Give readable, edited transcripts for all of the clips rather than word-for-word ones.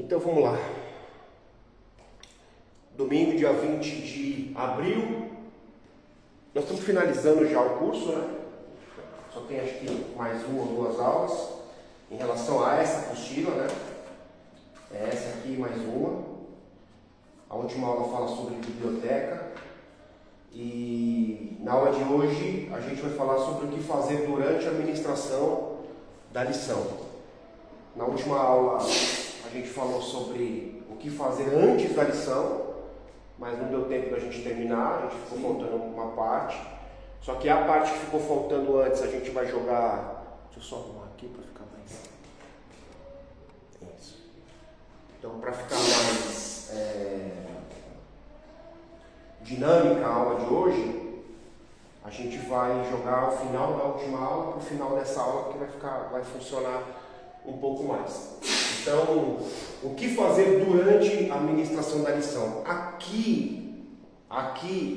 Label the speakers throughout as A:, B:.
A: Então vamos lá. Domingo, dia 20 de abril. Nós estamos finalizando já o curso, né? Só tem acho que mais uma ou duas aulas em relação a essa apostila, né? É essa aqui mais uma. A última aula fala sobre biblioteca. E na aula de hoje a gente vai falar sobre o que fazer durante a administração da lição. Na última aula a gente falou sobre o que fazer antes da lição, mas não deu tempo da gente terminar, a gente ficou faltando uma parte. Só que a parte que ficou faltando antes a gente vai jogar. Deixa eu só arrumar aqui para ficar mais. Isso. Então, para ficar mais dinâmica a aula de hoje, a gente vai jogar o final da última aula para o final dessa aula, porque vai funcionar um pouco mais. Então, o que fazer durante a administração da lição? Aqui,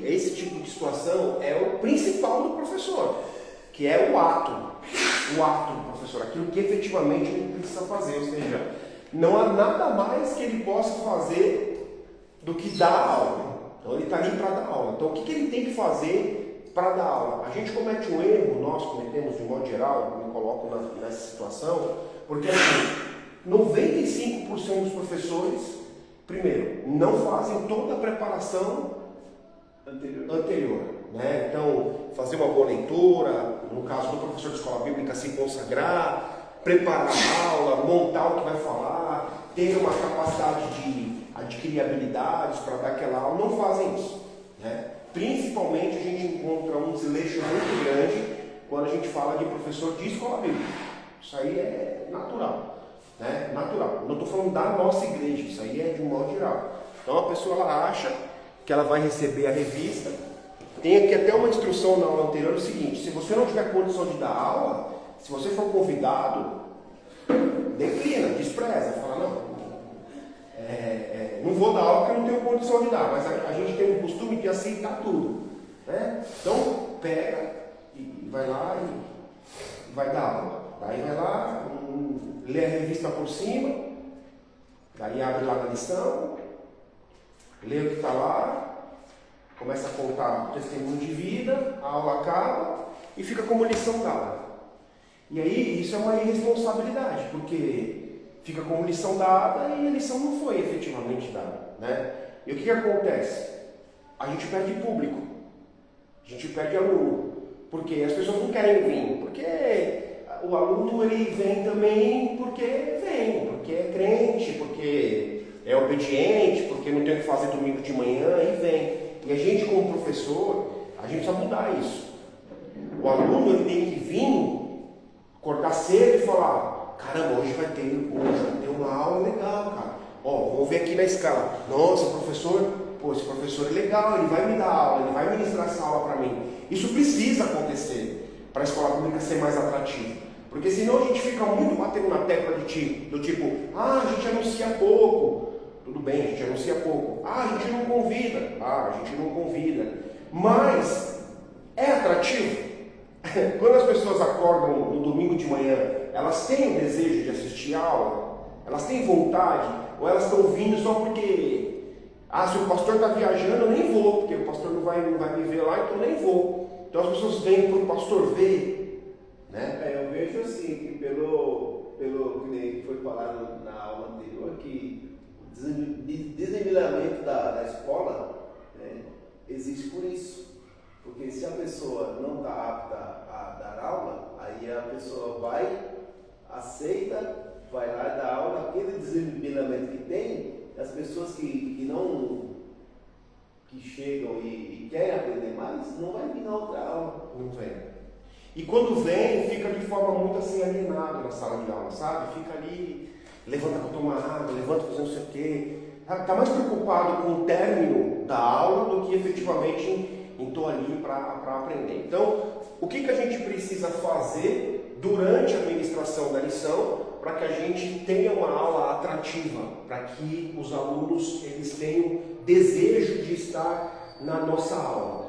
A: esse tipo de situação é o principal do professor, que é o ato do professor, aquilo que efetivamente ele precisa fazer, ou seja, não há nada mais que ele possa fazer do que dar aula. Então ele está ali para dar aula. Então o que ele tem que fazer para dar aula? A gente comete um erro, nós cometemos de modo geral, eu me coloco nessa situação, porque assim, 95% dos professores, primeiro, não fazem toda a preparação anterior, né? Então, fazer uma boa leitura, no caso do professor de escola bíblica, se consagrar, preparar a aula, montar o que vai falar, ter uma capacidade de adquirir habilidades para dar aquela aula, não fazem isso, né? Principalmente a gente encontra um desleixo muito grande quando a gente fala de professor de escola bíblica. Isso aí é natural, né? Natural. Não estou falando da nossa igreja, isso aí é de um modo geral. Então a pessoa ela acha que ela vai receber a revista. Tem aqui até uma instrução na aula anterior, é o seguinte: se você não tiver condição de dar aula, se você for convidado, declina, despreza, fala não vou dar aula porque eu não tenho condição de dar, mas a gente tem um costume de aceitar tudo, né? Então pega e vai lá e vai dar aula. Daí vai lá, lê a revista por cima, daí abre lá na lição, lê o que está lá, começa a contar o testemunho de vida, a aula acaba e fica como lição dada. E aí isso é uma irresponsabilidade, porque fica como lição dada e a lição não foi efetivamente dada, né? E o que acontece? A gente perde público, a gente perde aluno, porque as pessoas não querem vir, porque o aluno ele vem também porque é crente, porque é obediente, porque não tem o que fazer domingo de manhã e vem. E a gente como professor, a gente precisa mudar isso. O aluno ele tem que vir, acordar cedo e falar: caramba, hoje vai ter uma aula legal, cara. Ó, vamos ver aqui na escala. Nossa, esse professor é legal, ele vai me dar aula, ele vai ministrar essa aula para mim. Isso precisa acontecer para a escola pública ser mais atrativa. Porque senão a gente fica muito batendo na tecla do tipo, a gente anuncia pouco. Tudo bem, a gente anuncia pouco. A gente não convida. A gente não convida. Mas é atrativo. Quando as pessoas acordam no domingo de manhã, elas têm o desejo de assistir a aula? Elas têm vontade? Ou elas estão vindo só porque, se o pastor está viajando, eu nem vou, porque o pastor não vai me ver lá, então eu nem vou. Então as pessoas vêm para o pastor ver, né?
B: Eu vejo assim, que pelo que foi falado na aula anterior, que o desnivelamento da escola, né, existe por isso. Porque se a pessoa não está apta a dar aula, aí a pessoa aceita, vai lá e dá aula, aquele desnivelamento que tem, as pessoas que chegam e querem aprender mais, não vai vir na outra aula.
A: Não vem. E quando vem, fica de forma muito assim alienada na sala de aula, sabe? Fica ali, levanta para tomar água, levanta para fazer não sei o quê. Está mais preocupado com o término da aula do que efetivamente estou ali para aprender. Então, o que a gente precisa fazer durante a administração da lição para que a gente tenha uma aula atrativa, para que os alunos eles tenham desejo de estar na nossa aula?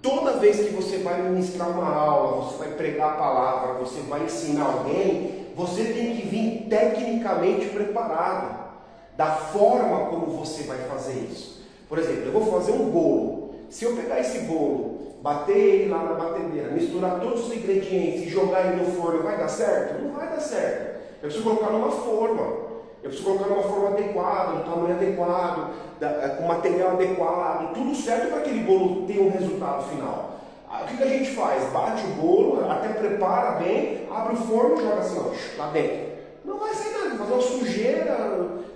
A: Toda vez que você vai ministrar uma aula, você vai pregar a palavra, você vai ensinar alguém, você tem que vir tecnicamente tecnicamente preparado da forma como você vai fazer isso. Por exemplo, eu vou fazer um bolo. Se eu pegar esse bolo, bater ele lá na batedeira, misturar todos os ingredientes e jogar ele no forno, vai dar certo? Não vai dar certo. Eu preciso colocar numa forma. Eu preciso colocar numa forma adequada, no tamanho adequado, com material adequado, tudo certo para aquele bolo ter um resultado final. O que a gente faz? Bate o bolo, até prepara bem, abre o forno e joga assim, ó, lá dentro. Não vai sair nada, vai fazer uma sujeira,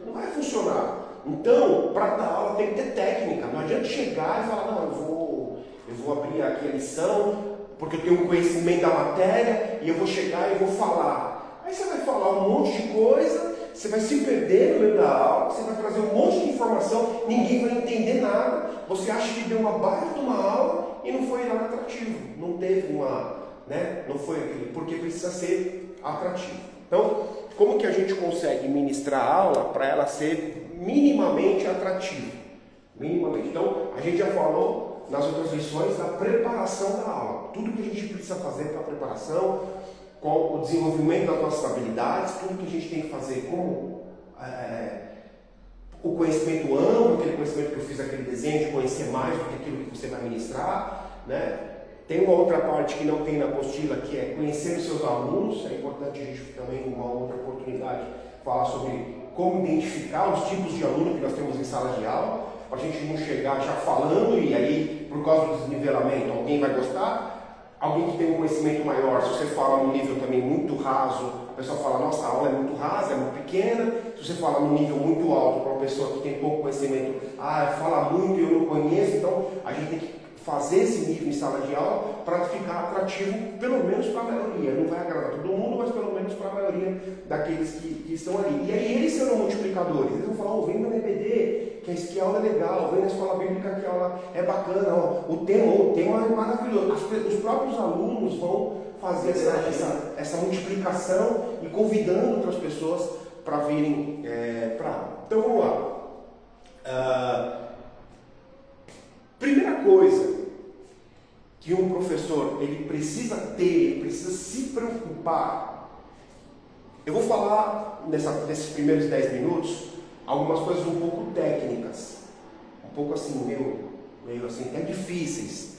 A: não vai funcionar. Então, para dar aula tem que ter técnica. Não adianta chegar e falar, não, eu vou abrir aqui a lição, porque eu tenho um conhecimento da matéria, e eu vou chegar e vou falar. Aí você vai falar um monte de coisa, você vai se perder no meio da aula, você vai trazer um monte de informação, ninguém vai entender nada, você acha que deu uma baita de uma aula e não foi nada atrativo. Não teve não foi aquilo, porque precisa ser atrativo. Então, como que a gente consegue ministrar a aula para ela ser minimamente atrativa? Minimamente. Então, a gente já falou nas outras lições da preparação da aula. Tudo que a gente precisa fazer para a preparação, com o desenvolvimento das nossas habilidades, tudo que a gente tem que fazer com o conhecimento amplo, aquele conhecimento que eu fiz aquele desenho, de conhecer mais do que aquilo que você vai ministrar, né? Tem uma outra parte que não tem na apostila, que é conhecer os seus alunos. É importante a gente também, numa outra oportunidade, falar sobre como identificar os tipos de aluno que nós temos em sala de aula, para a gente não chegar já falando e aí, por causa do desnivelamento, alguém vai gostar, alguém que tem um conhecimento maior, se você fala num nível também muito raso, a pessoa fala, nossa, a aula é muito rasa, é muito pequena. Se você fala num nível muito alto para uma pessoa que tem pouco conhecimento, fala muito e eu não conheço, então a gente tem que fazer esse nível em sala de aula para ficar atrativo, pelo menos para a maioria. Não vai agradar todo mundo, mas pelo menos para a maioria daqueles que estão ali. E aí eles serão multiplicadores. Eles vão falar, vem no EBD, que a aula é legal, vem na escola bíblica que a aula é bacana, o tema é maravilhoso. Os próprios alunos vão fazer essa multiplicação e convidando outras pessoas para virem para a aula. Então vamos lá. Primeira coisa que um professor ele precisa ter, precisa se preocupar. Eu vou falar nesses primeiros 10 minutos algumas coisas um pouco técnicas, um pouco assim, meio assim, até difíceis,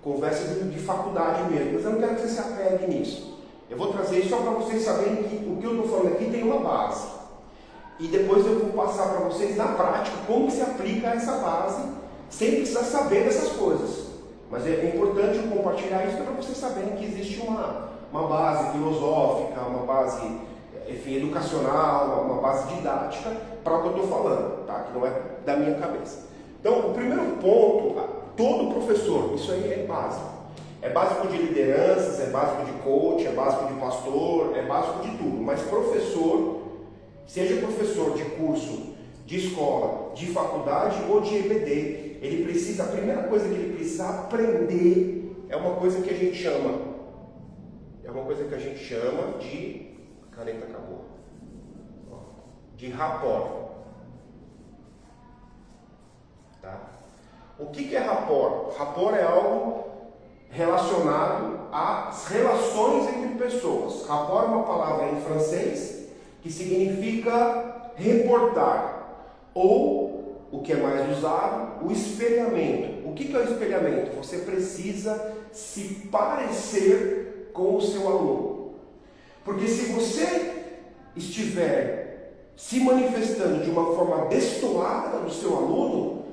A: conversa de faculdade mesmo, mas eu não quero que você se apegue nisso. Eu vou trazer isso só para vocês saberem que o que eu estou falando aqui tem uma base. E depois eu vou passar para vocês na prática como se aplica essa base, sem precisar saber dessas coisas. Mas é importante eu compartilhar isso para vocês saberem que existe uma base filosófica, uma base, enfim, educacional, uma base didática para o que eu estou falando, tá? Que não é da minha cabeça. Então, o primeiro ponto, todo professor, isso aí é básico. É básico de lideranças, é básico de coach, é básico de pastor, é básico de tudo. Mas professor, seja professor de curso, de escola, de faculdade ou de EBD, ele precisa, a primeira coisa que ele precisa aprender é uma coisa que a gente chama de, a caneta acabou, de rapport. Tá? O que é rapport? Rapport é algo relacionado às relações entre pessoas. Rapport é uma palavra em francês que significa reportar, ou, o que é mais usado, o espelhamento. O que é o espelhamento? Você precisa se parecer com o seu aluno. Porque se você estiver se manifestando de uma forma destoada do seu aluno,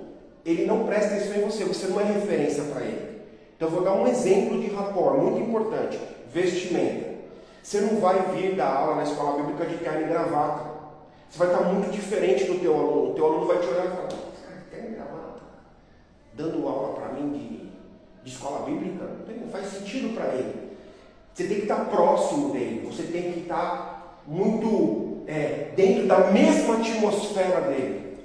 A: ele não presta atenção em você, você não é referência para ele. Então eu vou dar um exemplo de rapport, muito importante. Vestimenta. Você não vai vir dar aula na escola bíblica de terno e gravata. Você vai estar muito diferente do teu aluno. O teu aluno vai te olhar e falar, cara, terno e gravata, dando aula para mim de escola bíblica, não faz sentido para ele. Você tem que estar próximo dele, você tem que estar muito dentro da mesma atmosfera dele.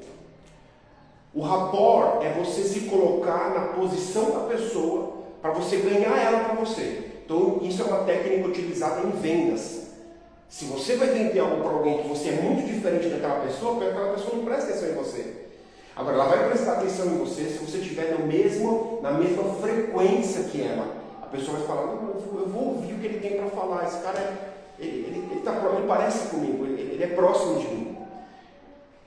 A: O rapport é você se colocar na posição da pessoa para você ganhar ela para você. Então isso é uma técnica utilizada em vendas. Se você vai vender algo para alguém que você é muito diferente daquela pessoa, porque aquela pessoa não presta atenção em você. Agora, ela vai prestar atenção em você se você estiver na mesma frequência que ela. A pessoa vai falar, não, eu vou ouvir o que ele tem para falar. Esse cara, ele parece comigo, ele ele é próximo de mim.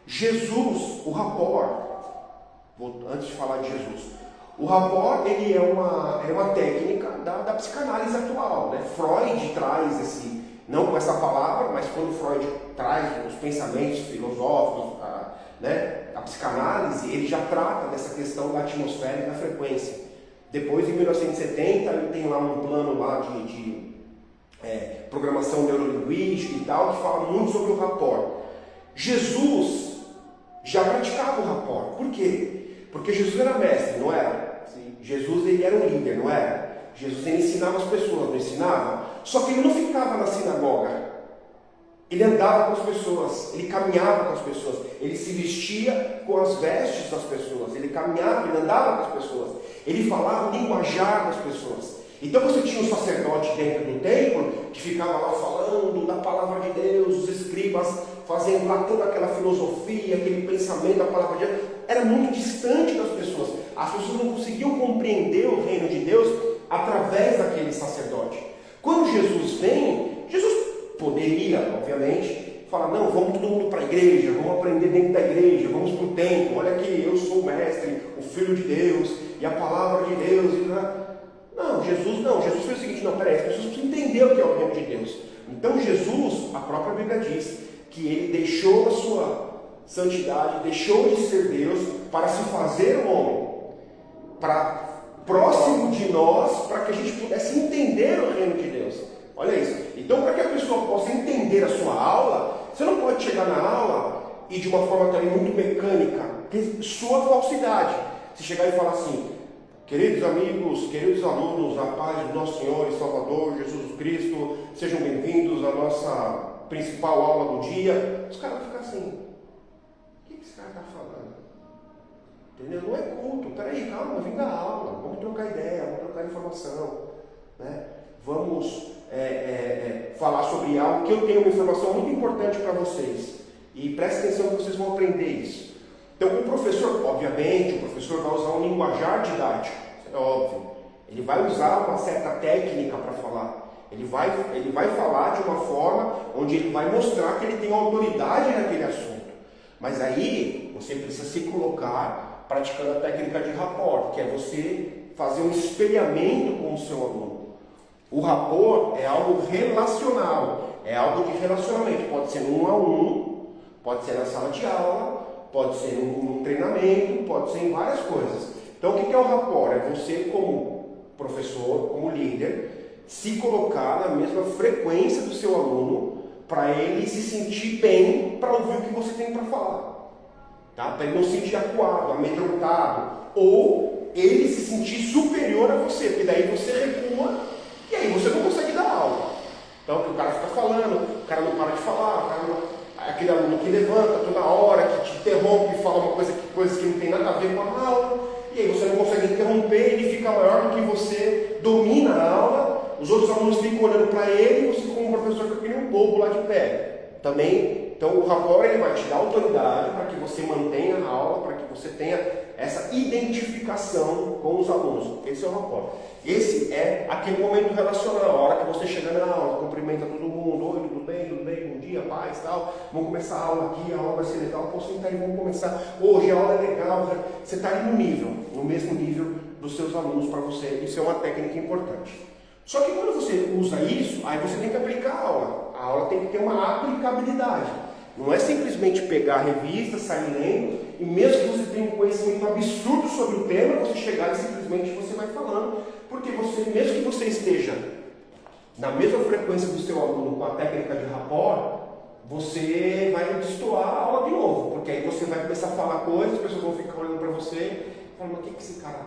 A: Jesus, o rapport, antes de falar de Jesus, o rapport ele é uma técnica da psicanálise atual, né? Freud traz esse, não com essa palavra, mas quando Freud traz os pensamentos filosóficos, a psicanálise, ele já trata dessa questão da atmosfera e da frequência. Depois, em 1970, ele tem lá um plano lá de programação neurolinguística e tal, que fala muito sobre o rapport. Jesus já praticava o rapport. Por quê? Porque Jesus era mestre, não era? Sim. Jesus ele era um líder, não era? Jesus ele ensinava as pessoas, não ensinava? Só que ele não ficava na sinagoga. Ele andava com as pessoas, ele caminhava com as pessoas, ele se vestia com as vestes das pessoas, ele caminhava, ele andava com as pessoas, ele falava o linguajar das pessoas. Então você tinha um sacerdote dentro do templo que ficava lá falando da palavra de Deus, os escribas fazendo lá toda aquela filosofia, aquele pensamento da palavra de Deus. Era muito distante das pessoas. As pessoas não conseguiam compreender o reino de Deus através daquele sacerdote. Quando Jesus vem, Jesus poderia, obviamente, falar, não, vamos todo mundo para a igreja, vamos aprender dentro da igreja, vamos para o templo, olha aqui, eu sou o mestre, o Filho de Deus, e a palavra de Deus. Jesus fez o seguinte, não, peraí, as pessoas precisam entender o que é o reino de Deus. Então Jesus, a própria Bíblia diz, que ele deixou a sua santidade, deixou de ser Deus para se fazer homem, para próximo de nós, para que a gente pudesse entender o reino de Deus. Olha isso. Então, para que a pessoa possa entender a sua aula, você não pode chegar na aula e de uma forma também muito mecânica, ter sua falsidade. Você chegar e falar assim, queridos amigos, queridos alunos, a paz do nosso Senhor e Salvador, Jesus Cristo, sejam bem-vindos à nossa principal aula do dia. Os caras ficam assim, o que esse cara está falando? Entendeu? Não é culto. Peraí, calma, vem da aula, vamos trocar ideia, vamos trocar informação, né? Vamos falar sobre algo que eu tenho uma informação muito importante para vocês. E prestem atenção que vocês vão aprender isso. Então, o professor, obviamente, o professor vai usar um linguajar didático, isso é óbvio. Ele vai usar uma certa técnica para falar. Ele vai falar de uma forma onde ele vai mostrar que ele tem autoridade naquele assunto. Mas aí, você precisa se colocar praticando a técnica de rapport, que é você fazer um espelhamento com o seu aluno. O rapport é algo relacional, é algo de relacionamento. Pode ser no 1 a 1, pode ser na sala de aula, pode ser num treinamento, pode ser em várias coisas. Então, o que é o rapport? É você, como professor, como líder, se colocar na mesma frequência do seu aluno para ele se sentir bem para ouvir o que você tem para falar. Tá? Para ele não se sentir acuado, amedrontado, ou ele se sentir superior a você, porque daí você recua e aí você não consegue dar aula. Então o cara fica falando, o cara não para de falar, o cara não, aquele aluno que levanta toda hora, que te interrompe e fala uma coisa que não tem nada a ver com a aula, e aí você não consegue interromper, ele fica maior do que você, domina a aula, os outros alunos ficam olhando para ele e você como professor fica que nem um bobo lá de pé. Também, então o rapport ele vai te dar autoridade para que você mantenha a aula, para que você tenha essa identificação com os alunos. Esse é o rapport. Esse é aquele momento relacional, a hora que você chega na aula, cumprimenta todo mundo, oi, tudo bem, bom dia, paz, tal. Vamos começar a aula aqui, a aula vai ser legal, posso sentar e vamos começar. Hoje a aula é legal, você está ali no nível, no mesmo nível dos seus alunos para você. Isso é uma técnica importante. Só que quando você usa isso, aí você tem que aplicar a aula. A aula tem que ter uma aplicabilidade. Não é simplesmente pegar a revista, sair lendo, e mesmo que você tenha um conhecimento absurdo sobre o tema, você chegar e simplesmente você vai falando, porque você, mesmo que você esteja na mesma frequência do seu aluno com a técnica de rapport, você vai destoar a aula de novo, porque aí você vai começar a falar coisas, as pessoas vão ficar olhando para você e falando, mas o que esse cara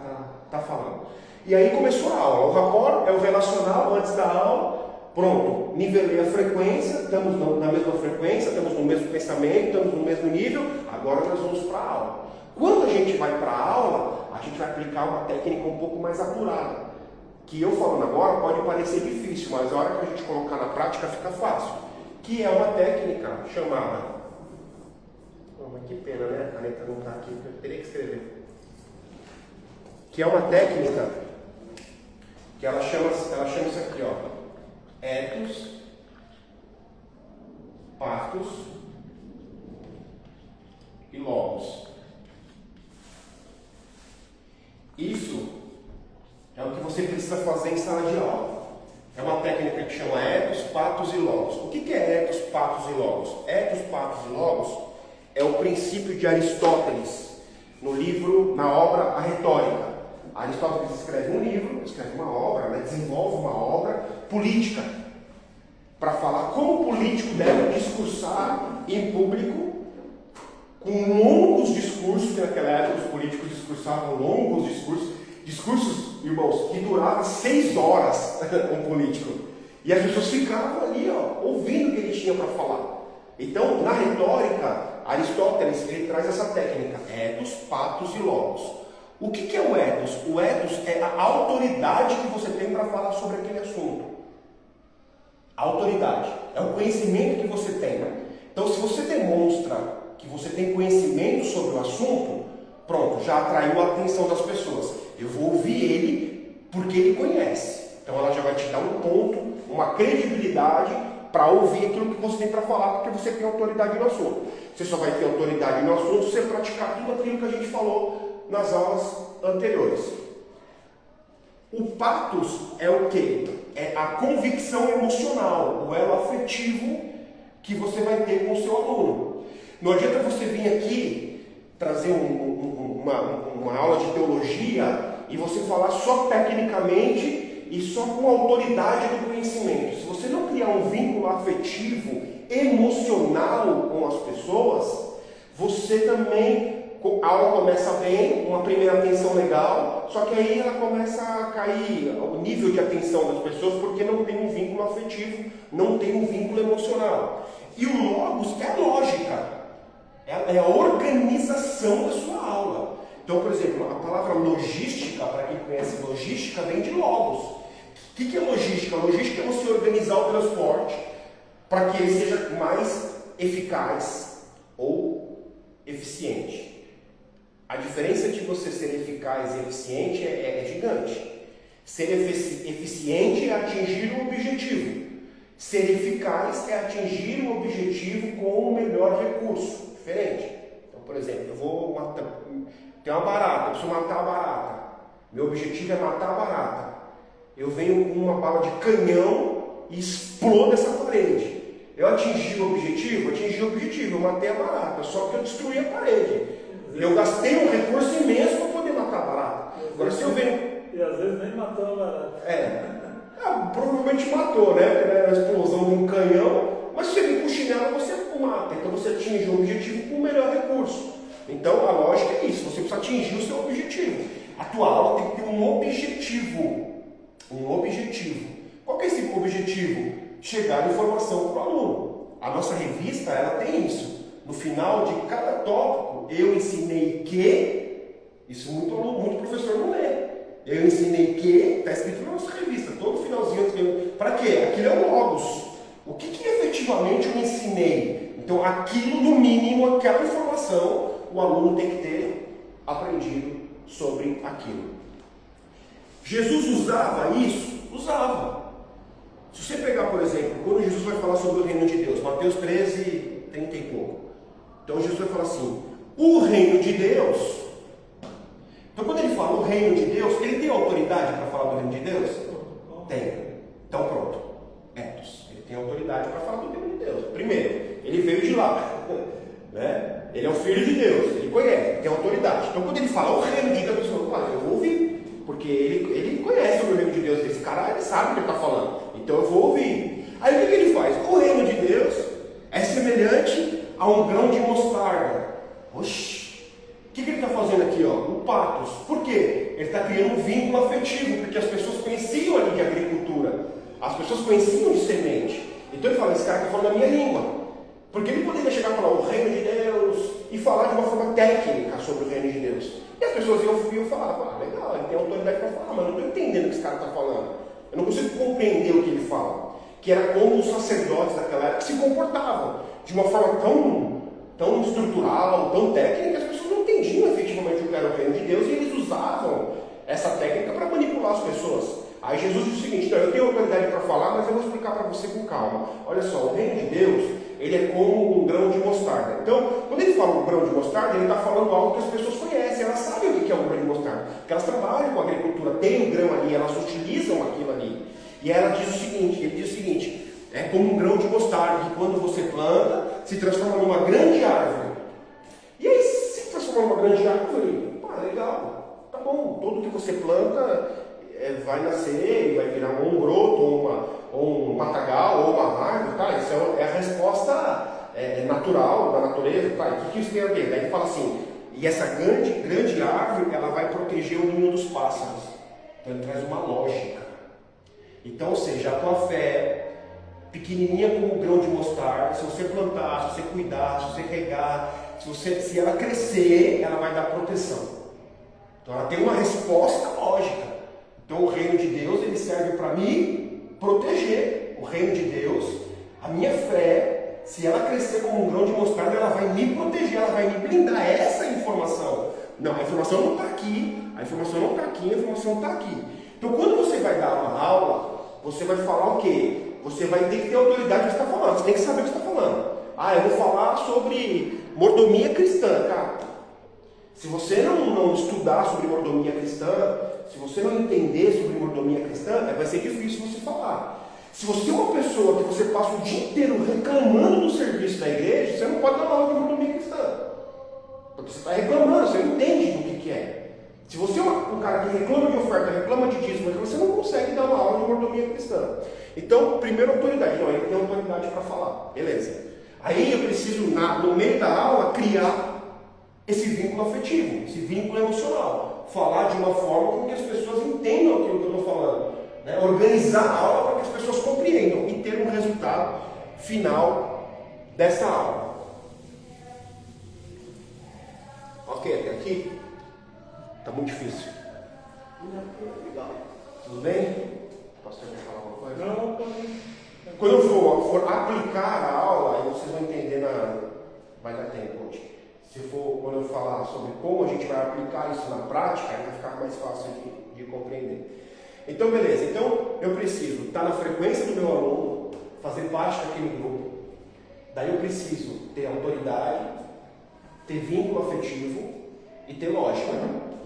A: está falando? E aí começou a aula. O rapport é o relacional antes da aula. Pronto, nivelei a frequência, estamos na mesma frequência, estamos no mesmo pensamento, estamos no mesmo nível, agora nós vamos para a aula. Quando a gente vai para a aula, a gente vai aplicar uma técnica um pouco mais apurada, que eu falando agora pode parecer difícil, mas a hora que a gente colocar na prática fica fácil, que é uma técnica chamada... Oh, mas que pena, né? A caneta não está aqui, eu teria que escrever. Que é uma técnica que ela chama-se aqui, ó. Ethos, Pathos logos. Isso é o que você precisa fazer em sala de aula. É uma técnica que chama ethos, patos e logos. O que é ethos, patos e logos? Ethos, patos e logos é o princípio de Aristóteles no livro, na obra A Retórica. Aristóteles escreve um livro, escreve uma obra, né, desenvolve uma obra política para falar como o político deve discursar em público com longos discursos, que naquela época os políticos discursavam longos discursos, irmãos, que duravam 6 horas, um político. E as pessoas ficavam ali, ouvindo o que ele tinha para falar. Então, na retórica, Aristóteles ele traz essa técnica, ethos, patos e logos. O que é o ethos? O ethos é a autoridade que você tem para falar sobre aquele assunto. A autoridade é o conhecimento que você tem. Então, se você demonstra que você tem conhecimento sobre o assunto, pronto, já atraiu a atenção das pessoas. Eu vou ouvir ele porque ele conhece. Então ela já vai te dar um ponto, uma credibilidade para ouvir aquilo que você tem para falar, porque você tem autoridade no assunto. Você só vai ter autoridade no assunto se você praticar tudo aquilo que a gente falou nas aulas anteriores. O patos é o quê? É a convicção emocional, o elo afetivo que você vai ter com o seu aluno. Não adianta você vir aqui trazer uma aula de teologia e você falar só tecnicamente e só com a autoridade do conhecimento. Se você não criar um vínculo afetivo, emocional com as pessoas, você também, a aula começa bem, uma primeira atenção legal, só que aí ela começa a cair o nível de atenção das pessoas porque não tem um vínculo afetivo, não tem um vínculo emocional. E o logos é a lógica. É a organização da sua aula. Então, por exemplo, a palavra logística, para quem conhece logística, vem de logos. O que é logística? Logística é você organizar o transporte para que ele seja mais eficaz ou eficiente. A diferença de você ser eficaz e eficiente é gigante. Ser eficiente é atingir um objetivo. Ser eficaz é atingir um objetivo com o melhor recurso. Diferente. Então, por exemplo, eu vou matar, tem uma barata, eu preciso matar a barata. Meu objetivo é matar a barata. Eu venho com uma bala de canhão e explodo essa parede. Eu atingi o objetivo, eu matei a barata, só que eu destruí a parede. Eu gastei um recurso imenso para poder matar a barata. Agora, se eu venho...
C: E às vezes nem matou a barata.
A: Provavelmente matou, né? Era a explosão de um canhão. Mas se você vem com o chinelo, você mata. Então você atinge o objetivo com o melhor recurso. Então a lógica é isso. Você precisa atingir o seu objetivo. A tua aula tem que ter um objetivo. Um objetivo. Qual que é esse objetivo? Chegar a informação para o aluno. A nossa revista, ela tem isso. No final de cada tópico, eu ensinei que... Isso muito professor não lê. Eu ensinei que... Está escrito na nossa revista. Todo finalzinho. Para quê? Aquilo é o logos. O que efetivamente eu ensinei? Então, aquilo, no mínimo, aquela informação, o aluno tem que ter aprendido sobre aquilo. Jesus usava isso? Usava. Se você pegar, por exemplo, quando Jesus vai falar sobre o reino de Deus, Mateus 13, 30 e pouco. Então, Jesus vai falar assim, o reino de Deus. Então, quando ele fala o reino de Deus, ele tem autoridade para falar do reino de Deus? Tem. Então, pronto. Ethos. Tem autoridade para falar do reino de Deus. Primeiro, ele veio de lá, né? Ele é o filho de Deus, ele conhece, tem autoridade. Então, quando ele fala o reino de Deus, eu vou ouvir, porque ele conhece o reino de Deus. Esse cara, ele sabe o que ele está falando, então eu vou ouvir. Aí o que ele faz? O reino de Deus é semelhante a um grão de mostarda. Oxi, o que ele está fazendo aqui? O patos. Por quê? Ele está criando um vínculo afetivo, porque as pessoas conheciam ali de agricultura. As pessoas conheciam de semente. Então ele fala, esse cara está falando a minha língua. Porque ele poderia chegar a falar o reino de Deus e falar de uma forma técnica sobre o reino de Deus. E as pessoas iam falar, legal, ele tem autoridade para falar, mas eu não estou entendendo o que esse cara está falando. Eu não consigo compreender o que ele fala. Que era como os sacerdotes daquela época se comportavam. De uma forma tão estrutural, tão técnica, que as pessoas não entendiam efetivamente o que era o reino de Deus e eles usavam essa técnica para manipular as pessoas. Aí Jesus diz o seguinte, eu tenho autoridade para falar, mas eu vou explicar para você com calma. Olha só, o reino de Deus, ele é como um grão de mostarda. mostarda. Então, quando ele fala um grão de mostarda, ele está falando algo que as pessoas conhecem, elas sabem o que é um grão de mostarda, porque elas trabalham com agricultura, tem um grão ali, elas utilizam aquilo ali. E ela diz o seguinte, ele diz o seguinte, é como um grão de mostarda, que quando você planta, se transforma numa grande árvore. E aí, se transforma numa grande árvore, pá, legal, tá bom, tudo que você planta vai nascer, vai virar um broto, ou um matagal, ou uma árvore, tá? Isso é a resposta natural da natureza, tá? O que isso tem a ver? Daí ele fala assim, e essa grande árvore, ela vai proteger o ninho dos pássaros. Então ele traz uma lógica. Então, ou seja, a tua fé, pequenininha como um grão de mostarda, se você plantar, se você cuidar, se você regar, se ela crescer, ela vai dar proteção. Então ela tem uma resposta lógica. Então o reino de Deus, ele serve para me proteger. O reino de Deus, a minha fé, se ela crescer como um grão de mostarda, ela vai me proteger, ela vai me blindar. Essa informação. Não, a informação não está aqui, a informação não está aqui, a informação está aqui. Então quando você vai dar uma aula, você vai falar o quê? Você vai ter que ter autoridade do que está falando, você tem que saber o que está falando. Eu vou falar sobre mordomia cristã, cara. Se você não estudar sobre mordomia cristã, se você não entender sobre mordomia cristã, vai ser difícil você falar. Se você é uma pessoa que você passa o dia inteiro reclamando do serviço da igreja, você não pode dar aula de mordomia cristã. Porque você está reclamando, você não entende do que é. Se você é um cara que reclama de oferta, reclama de dízimo, você não consegue dar uma aula de mordomia cristã. Então, primeiro autoridade. Não, ele tem autoridade para falar. Beleza. Aí eu preciso, no meio da aula, criar esse vínculo afetivo, esse vínculo emocional. Falar de uma forma com que as pessoas entendam aquilo que eu estou falando. Né? Organizar a aula para que as pessoas compreendam e ter um resultado final dessa aula. Ok, até aqui? Está muito difícil.
B: Legal.
A: Tudo bem? Posso falar alguma coisa?
C: Não, pode.
A: Quando eu for aplicar a aula, aí vocês vão entender vai dar tempo hoje. Quando eu falar sobre como a gente vai aplicar isso na prática, aí vai ficar mais fácil de compreender. Então, beleza. Então, eu preciso estar na frequência do meu aluno, fazer parte daquele grupo. Daí eu preciso ter autoridade, ter vínculo afetivo e ter lógica,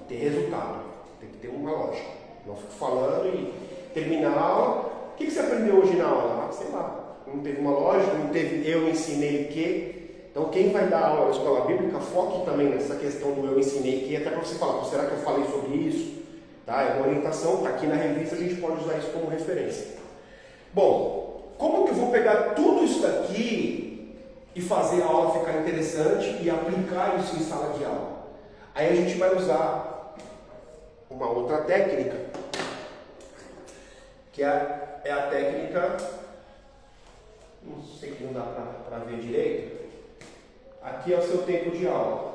A: ter resultado. Tem que ter uma lógica. Não fico falando e terminar a aula. O que você aprendeu hoje na aula? Sei lá. Não teve uma lógica, não teve eu ensinei que. Então, quem vai dar aula na escola bíblica, foque também nessa questão do eu ensinei que, até para você falar, será que eu falei sobre isso? Tá? É uma orientação, está aqui na revista, a gente pode usar isso como referência. Bom, como que eu vou pegar tudo isso daqui e fazer a aula ficar interessante e aplicar isso em sala de aula? Aí a gente vai usar uma outra técnica, que é a técnica, não sei que não dá para ver direito. Aqui é o seu tempo de aula.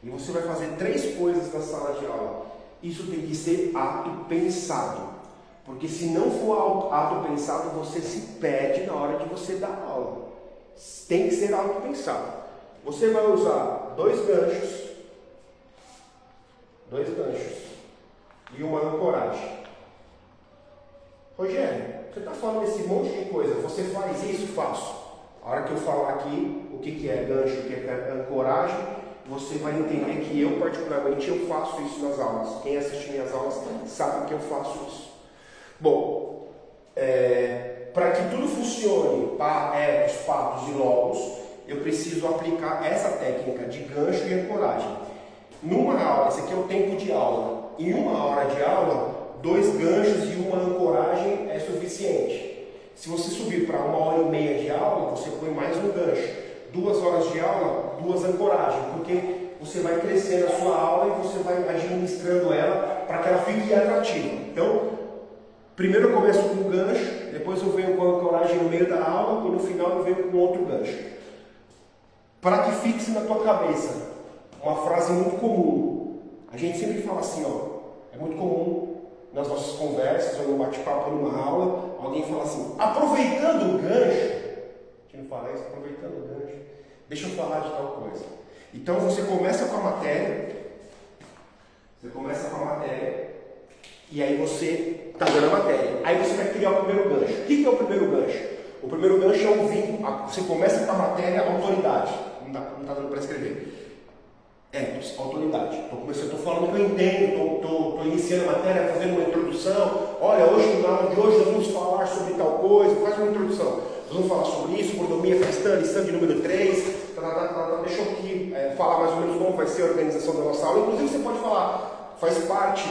A: E você vai fazer 3 coisas na sala de aula. Isso tem que ser ato pensado. Porque se não for ato pensado, você se perde na hora de você dar aula. Tem que ser ato pensado. Você vai usar 2 ganchos e uma ancoragem. Rogério, você está falando desse monte de coisa, você faz isso? Faço. A hora que eu falar aqui o que é gancho, o que é ancoragem, você vai entender que eu, particularmente, eu faço isso nas aulas. Quem assiste minhas aulas sabe que eu faço isso. Bom, para que tudo funcione, epos, patos e logos, eu preciso aplicar essa técnica de gancho e ancoragem. Numa aula, esse aqui é o tempo de aula. Em 1 hora de aula, 2 ganchos e uma ancoragem é suficiente. Se você subir para 1h30 de aula, você põe mais um gancho. 2 horas de aula, 2 ancoragens, porque você vai crescendo a sua aula e você vai administrando ela para que ela fique atrativa. Então, primeiro eu começo com um gancho, depois eu venho com a ancoragem no meio da aula e no final eu venho com outro gancho. Para que fixe na tua cabeça, uma frase muito comum. A gente sempre fala assim, é muito comum nas nossas conversas, ou no bate-papo, numa aula, alguém fala assim, aproveitando o gancho, a gente não fala isso, aproveitando o gancho, deixa eu falar de tal coisa. Então você começa com a matéria, E aí você está dando a matéria. Aí você vai criar o primeiro gancho. O que é o primeiro gancho? O primeiro gancho é o vínculo. Você começa com a matéria autoridade. Não está dando para escrever. Autoridade. Estou falando que eu entendo, estou iniciando a matéria, fazendo uma introdução. Olha, hoje, na aula de hoje, nós vamos falar sobre tal coisa. Faz uma introdução. Nós vamos falar sobre isso, mordomia cristã, lição de número 3. Deixa eu aqui falar mais ou menos como vai ser a organização da nossa aula. Inclusive, você pode falar, faz parte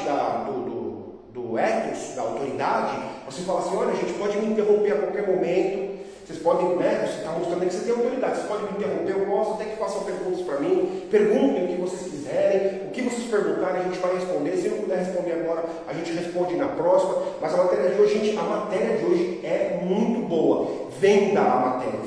A: do ethos, da autoridade. Você fala assim: olha, a gente pode me interromper a qualquer momento. Vocês podem, você está mostrando que você tem autoridade. Vocês podem me interromper, eu posso até que façam perguntas para mim. Perguntem o que vocês quiserem. O que vocês perguntarem, a gente vai responder. Se não puder responder agora, a gente responde na próxima. Mas a matéria de hoje, é muito boa. Venda a matéria,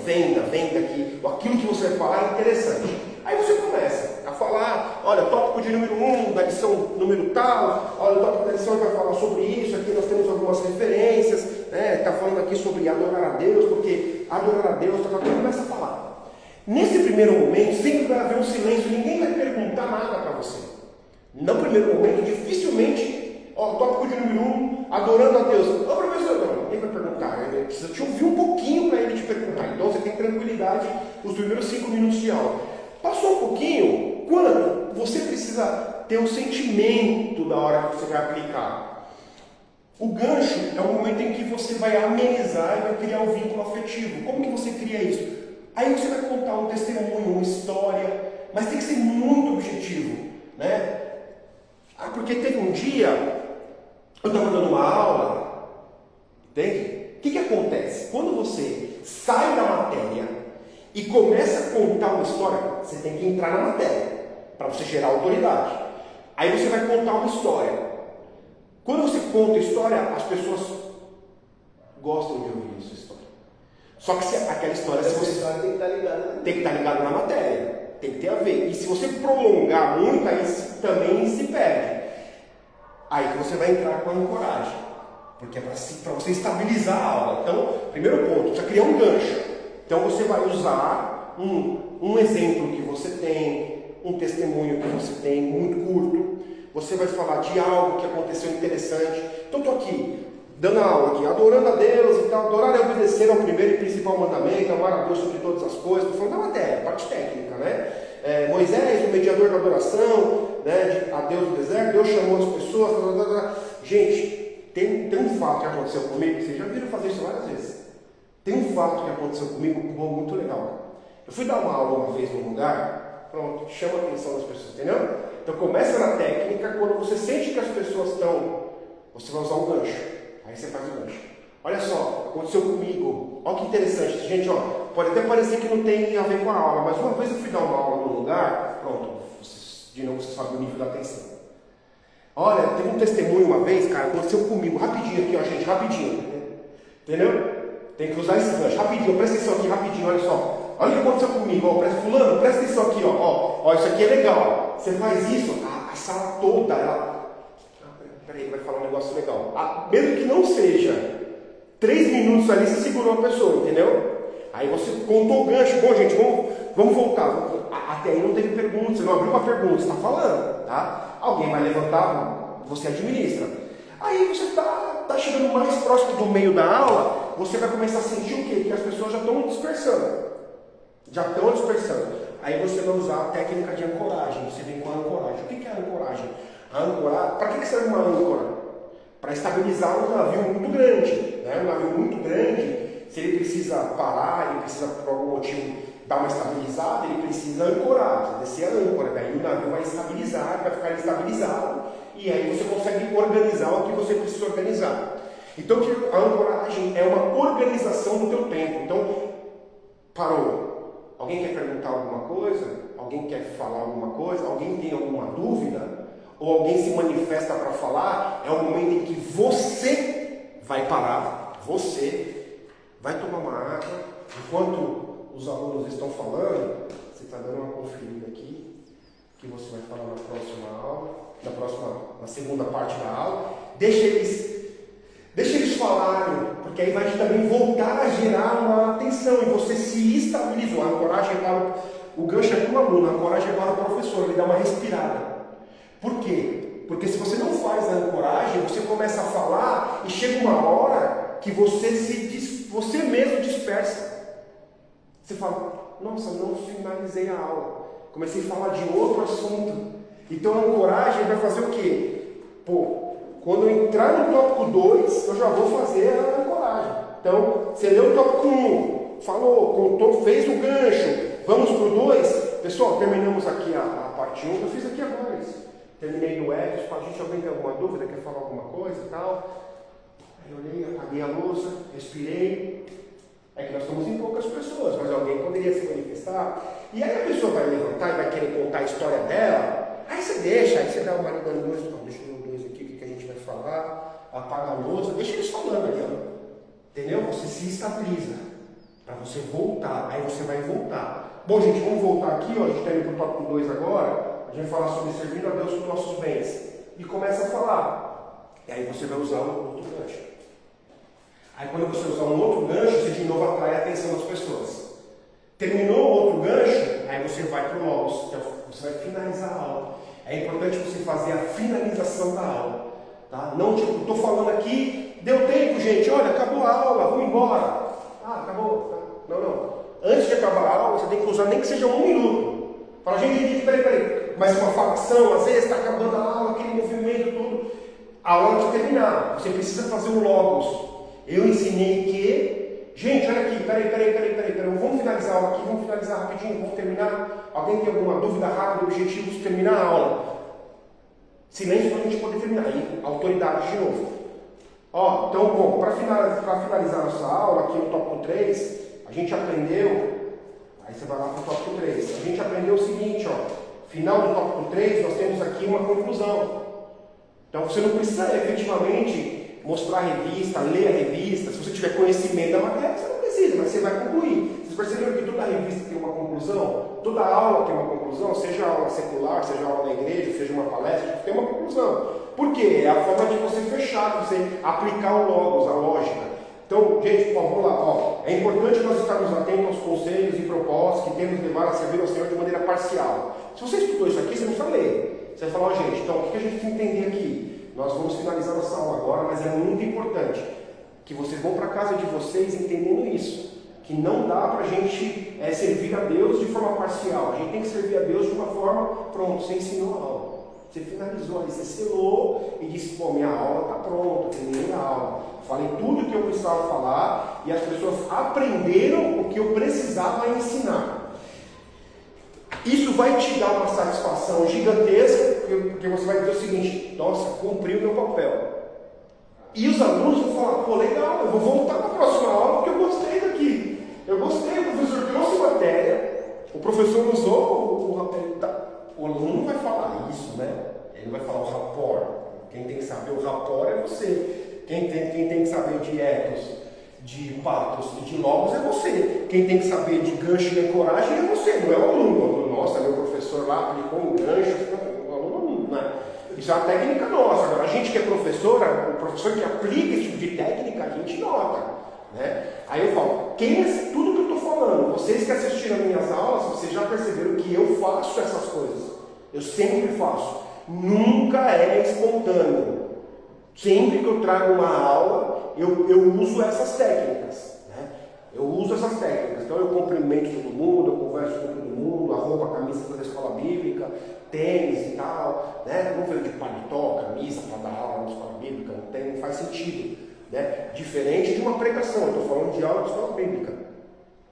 A: venda aqui. Aquilo que você vai falar é interessante. Aí você começa a falar: olha, tópico de número 1, da lição número tal. Olha, o tópico da lição vai falar sobre isso. Aqui nós temos algumas referências. Está falando aqui sobre adorar a Deus, porque adorar a Deus, começa a falar. Nesse primeiro momento, sempre vai haver um silêncio, ninguém vai perguntar nada para você. No primeiro momento, dificilmente, tópico de número 1, adorando a Deus. Professor, não, ninguém vai perguntar, ele precisa te ouvir um pouquinho para ele te perguntar. Então você tem tranquilidade nos primeiros 5 minutos de aula. Passou um pouquinho, quando você precisa ter um sentimento da hora que você vai aplicar. O gancho é o momento em que você vai amenizar e vai criar um vínculo afetivo. Como que você cria isso? Aí você vai contar um testemunho, uma história, mas tem que ser muito objetivo, né? Porque teve um dia, eu estava dando uma aula, entende? O que acontece? Quando você sai da matéria e começa a contar uma história, você tem que entrar na matéria, para você gerar autoridade. Aí você vai contar uma história. Quando você conta a história, as pessoas gostam de ouvir essa história. Só que aquela história, se você
B: tem que estar ligado, né?
A: Tem que estar ligado na matéria. Tem que ter a ver. E se você prolongar muito, aí também se perde. Aí que você vai entrar com a ancoragem. Porque é para você estabilizar a aula. Então, primeiro ponto, precisa criar um gancho. Então você vai usar um exemplo que você tem, um testemunho que você tem, muito curto. Você vai falar de algo que aconteceu interessante. Então estou aqui, dando a aula aqui, adorando a Deus e tal. Adorar é obedecer ao primeiro e principal mandamento, amar a Deus sobre todas as coisas. Estou falando da matéria, parte técnica, né? Moisés, o mediador da adoração, né, a Deus no deserto, Deus chamou as pessoas. Gente, tem um fato que aconteceu comigo, vocês já viram fazer isso várias vezes. Tem um fato que aconteceu comigo muito legal. Eu fui dar uma aula uma vez num lugar, pronto, chama a atenção das pessoas, entendeu? Então começa na técnica, quando você sente que as pessoas estão, você vai usar um gancho. Aí você faz o gancho. Olha só, aconteceu comigo. Olha que interessante. Gente, pode até parecer que não tem a ver com a aula, mas uma vez eu fui dar uma aula num lugar, pronto, de novo você sabe o nível da atenção. Olha, teve um testemunho uma vez, cara, aconteceu comigo, rapidinho aqui, gente, rapidinho. Entendeu? Tem que usar esse gancho, rapidinho, presta atenção aqui, rapidinho, olha só. Olha o que aconteceu comigo, fulano, presta atenção aqui, ó, isso aqui é legal. Você faz isso, a sala toda, peraí, vai falar um negócio legal. Mesmo que não seja 3 minutos ali, você segurou a pessoa, entendeu? Aí você contou o gancho. Bom, gente, vamos voltar. Até aí não teve pergunta, você não abriu uma pergunta, você está falando, tá? Alguém vai levantar, você administra. Aí você está chegando mais próximo do meio da aula, você vai começar a sentir o quê? Que as pessoas já estão dispersando. Aí você vai usar a técnica de ancoragem. Você vem com a ancoragem. O que é a ancoragem? Para que serve uma âncora? Para estabilizar um navio muito grande. Né? Um navio muito grande, se ele precisa parar, ele precisa por algum motivo dar uma estabilizada, ele precisa ancorar, descer a âncora. Daí o navio vai estabilizar, vai ficar estabilizado, e aí você consegue organizar o que você precisa organizar. Então a ancoragem é uma organização do teu tempo. Então, parou. Alguém quer perguntar alguma coisa? Alguém quer falar alguma coisa? Alguém tem alguma dúvida? Ou alguém se manifesta para falar? É o momento em que você vai parar, você vai tomar uma água, enquanto os alunos estão falando, você está dando uma conferida aqui, que você vai falar na próxima aula, na segunda parte da aula. Deixa eles falarem, porque aí vai também voltar a gerar uma atenção, e você se estabilizou. A ancoragem o gancho é para o aluno, a ancoragem é para o professor, ele dá uma respirada. Por quê? Porque se você não faz a ancoragem, você começa a falar e chega uma hora que você mesmo dispersa. Você fala, nossa, não finalizei a aula. Comecei a falar de outro assunto. Então a ancoragem vai fazer o quê? Pô, quando eu entrar no tópico 2, eu já vou fazer a ancoragem. Então, você leu o tópico 1, falou, contou, fez o gancho, vamos para o 2. Pessoal, terminamos aqui a parte 1, eu fiz aqui agora isso. Terminei do Ethos, a gente alguém tem alguma dúvida, quer falar alguma coisa e tal. Aí eu olhei, apaguei a louça, respirei. É que nós estamos em poucas pessoas, mas alguém poderia se manifestar. E aí a pessoa vai levantar e vai querer contar a história dela. Aí você deixa, aí você dá uma liga no luz, deixa eu ver o 2 aqui, o que a gente vai falar. Apaga a louça, deixa eles falando ali, ó. Entendeu? Você se estabiliza. Para você voltar, aí você vai voltar. Bom, gente, vamos voltar aqui, ó. A gente está indo para o tópico 2 agora. A gente vai falar sobre servindo a Deus com nossos bens. E começa a falar. E aí você vai usar um outro gancho. Aí quando você usar um outro gancho, você de novo atrai a atenção das pessoas. Terminou o outro gancho, aí você vai para o logos, você vai finalizar a aula. É importante você fazer a finalização da aula. Tá? Não tipo, estou falando aqui, deu tempo, gente, olha, acabou a aula, vamos embora. Ah, acabou. Tá? Não. Antes de acabar a aula, você tem que usar nem que seja 1 minuto. Fala, gente, peraí. Mas uma facção, às vezes está acabando a aula, aquele movimento, tudo. A hora de terminar, você precisa fazer um logos. Eu ensinei que, gente, olha aqui, peraí, vamos finalizar a aula aqui, vamos finalizar rapidinho, vamos terminar. Alguém tem alguma dúvida rápida, objetivo de terminar a aula? Silêncio para a gente poder terminar. Aí, autoridade de novo. Ó, então, bom, para finalizar nossa aula, aqui no tópico 3, a gente aprendeu, aí você vai lá para o tópico 3, a gente aprendeu o seguinte, ó, final do tópico 3, nós temos aqui uma conclusão. Então, você não precisa efetivamente mostrar a revista, ler a revista. Se você tiver conhecimento da matéria, você não precisa, mas você vai concluir. Vocês perceberam que toda revista tem uma conclusão? Toda aula tem uma conclusão, seja aula secular, seja aula na igreja, seja uma palestra, tem uma conclusão. Por quê? É a forma de você fechar, de você aplicar o logos, a lógica. Então, gente, vamos lá. Ó, é importante nós estarmos atentos aos conselhos e propostas que temos levar a servir ao Senhor de maneira parcial. Se você estudou isso aqui, você não vai ler. Você vai falar, ó, gente, então o que a gente tem que entender aqui? Nós vamos finalizar nossa aula agora, mas é muito importante que vocês vão para casa de vocês entendendo isso. Que não dá para a gente servir a Deus de forma parcial. A gente tem que servir a Deus de uma forma, pronto, você ensinou a aula. Você finalizou ali, você selou e disse, pô, minha aula está pronta, terminei a aula. Falei tudo que eu precisava falar e as pessoas aprenderam o que eu precisava ensinar. Isso vai te dar uma satisfação gigantesca, porque você vai dizer o seguinte, nossa, cumpri o meu papel. E os alunos vão falar, pô, legal, eu vou voltar para a próxima aula porque eu gostei daqui. Eu gostei, o professor trouxe matéria, o professor usou o aluno não vai falar isso, né? Ele não vai falar o rapport. Quem tem que saber o rapport é você. Quem tem que saber de ethos, de patos e de logos é você. Quem tem que saber de gancho e ancoragem é você, não é o aluno. Nossa, meu professor lá aplicou um gancho, o aluno não, né? Isso é uma técnica nossa. Agora, a gente que é professora, o professor que aplica esse tipo de técnica, a gente nota. Né? Aí eu falo, tudo que eu estou falando, vocês que assistiram as minhas aulas, vocês já perceberam que eu faço essas coisas. Eu sempre faço. Nunca é espontâneo. Sempre que eu trago uma aula, eu uso essas técnicas. Né? Eu uso essas técnicas. Então eu cumprimento todo mundo, eu converso com todo mundo, a roupa, a camisa da escola bíblica, tênis e tal. Né? Não veio de paletó, camisa para dar aula na escola bíblica, não faz sentido. Né? Diferente de uma pregação, eu estou falando de aula de escola bíblica.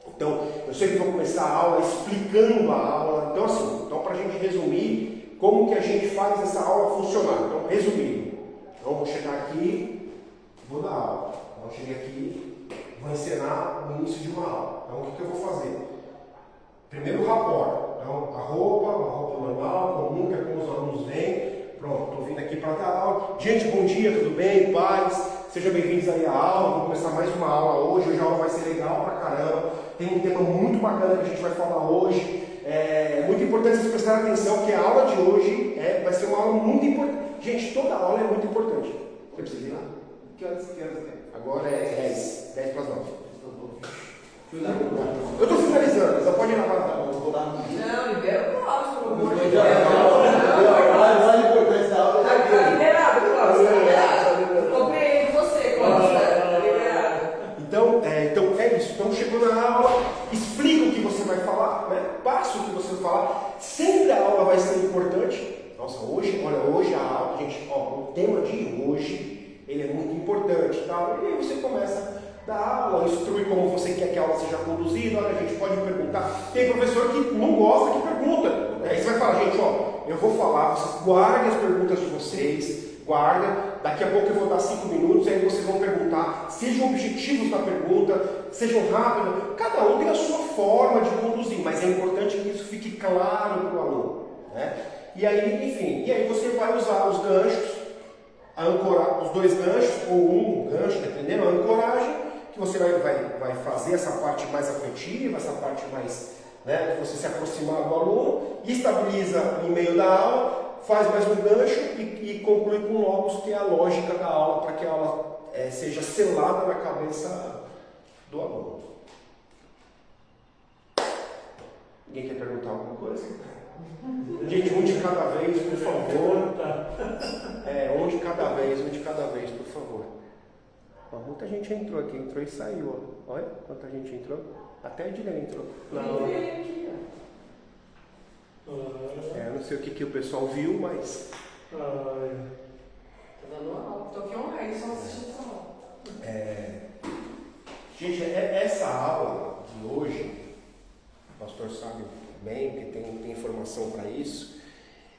A: Então, eu sempre vou começar a aula explicando a aula. Então, assim, para a gente resumir, como que a gente faz essa aula funcionar? Então, resumindo. Então, eu vou chegar aqui, vou dar aula. Então, eu cheguei aqui, vou ensinar o início de uma aula. Então, o que eu vou fazer? Primeiro, o rapport. Então, a roupa normal, comum, que é como os alunos vêm. Pronto, estou vindo aqui para dar aula. Gente, bom dia, tudo bem? Paz? Sejam bem-vindos aí à aula. Vamos começar mais uma aula hoje. Hoje a aula vai ser legal pra caramba. Tem um tema muito bacana que a gente vai falar hoje. É muito importante vocês prestarem atenção que a aula de hoje vai ser uma aula muito importante. Gente, toda aula é muito importante. Você precisa ir lá?
B: Que horas tem?
A: Agora é 10 para as 9. Eu estou finalizando, só pode ir na barra.
D: Não, libera o próximo, pelo amor de
B: Não,
D: Deus.
B: a importância da aula é
A: Sempre a aula vai ser importante. Nossa, hoje a aula, gente, o tema de hoje, ele é muito importante, tal. E aí você começa a dar aula, instrui como você quer que a aula seja conduzida. Olha, a gente pode perguntar. Tem professor que não gosta que pergunta. Aí você vai falar, gente, eu vou falar, vocês guardem as perguntas de vocês, guarda, daqui a pouco eu vou dar 5 minutos, aí vocês vão perguntar, sejam objetivos na pergunta, sejam rápidos, cada um tem a sua forma de conduzir, mas é importante que isso fique claro para o aluno, né? E aí, enfim, você vai usar os ganchos, os 2 ganchos, ou um gancho, dependendo, a ancoragem, que você vai fazer essa parte mais afetiva, essa parte mais, né, que você se aproximar do aluno, estabiliza em meio da aula, faz mais um gancho e conclui com logos, que é a lógica da aula, para que a aula seja selada na cabeça do aluno. Ninguém quer perguntar alguma coisa? Gente, um de cada vez, por favor. Um de cada vez, por favor. Ó, muita gente entrou aqui, entrou e saiu. Ó. Olha quanta gente entrou. Até a Edilene entrou. Eu não sei o que o pessoal viu, mas...
D: Tô dando aula, tô aqui online, só assistindo essa aula.
A: Gente, essa aula de hoje, o pastor sabe bem, que tem informação para isso,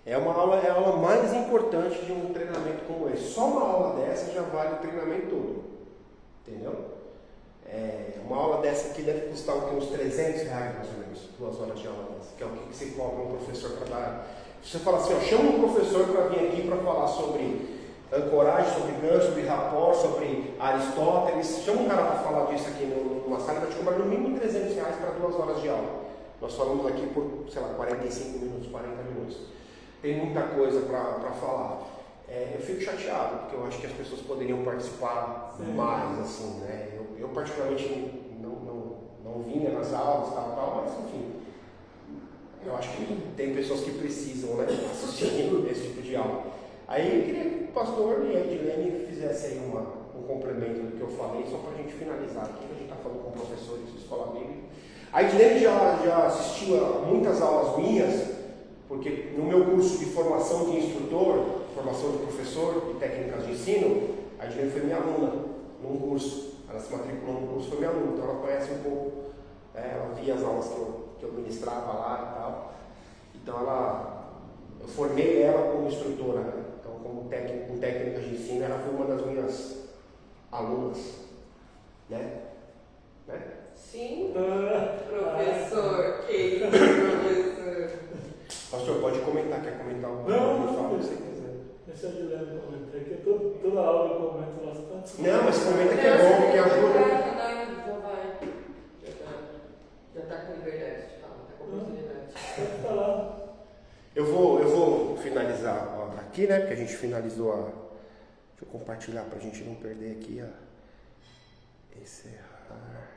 A: é a aula mais importante de um treinamento como esse. Só uma aula dessa já vale o treinamento todo. Entendeu? Uma aula dessa aqui deve custar uns R$300 mais ou menos, 2 horas de aula dessa, que é o que você cobra um professor para dar. Você fala assim, chama um professor para vir aqui para falar sobre ancoragem, sobre gancho, sobre rapport, sobre Aristóteles. Chama um cara para falar disso aqui numa sala, vai te cobrar no mínimo R$300 para 2 horas de aula. Nós falamos aqui por, 45 minutos, 40 minutos. Tem muita coisa para falar. Eu fico chateado, porque eu acho que as pessoas poderiam participar mais, assim, né? Eu particularmente não vinha nas aulas, tal, mas enfim, eu acho que tem pessoas que precisam, né, assistir esse tipo de aula. Aí eu queria que o pastor e a Edilene fizessem aí um complemento do que eu falei, só para a gente finalizar aqui, a gente está falando com professores de escola bíblica. A Edilene já assistiu a muitas aulas minhas, porque no meu curso de formação de instrutor, formação de professor e técnicas de ensino, a Edilene foi minha aluna num curso. Ela se matriculou no curso, foi minha aluna, então ela conhece um pouco, ela via as aulas que eu ministrava lá e tal. Então eu formei ela como instrutora, né? Então como técnica de ensino, ela foi uma das minhas alunas, né?
D: Sim, professor, que professor.
A: Pastor, pode comentar, quer comentar alguma coisa?
C: Não,
A: Fala o que você quiser.
C: Deixa eu ler comentar aqui, toda aula eu comento bastante.
A: Não, mas comenta que é bom, porque ajuda.
D: Já tá com liberdade de falar, tá com oportunidade.
C: Pode falar.
A: Eu vou finalizar aqui, né? Porque a gente finalizou a. Deixa eu compartilhar pra gente não perder aqui, ó. Encerrar.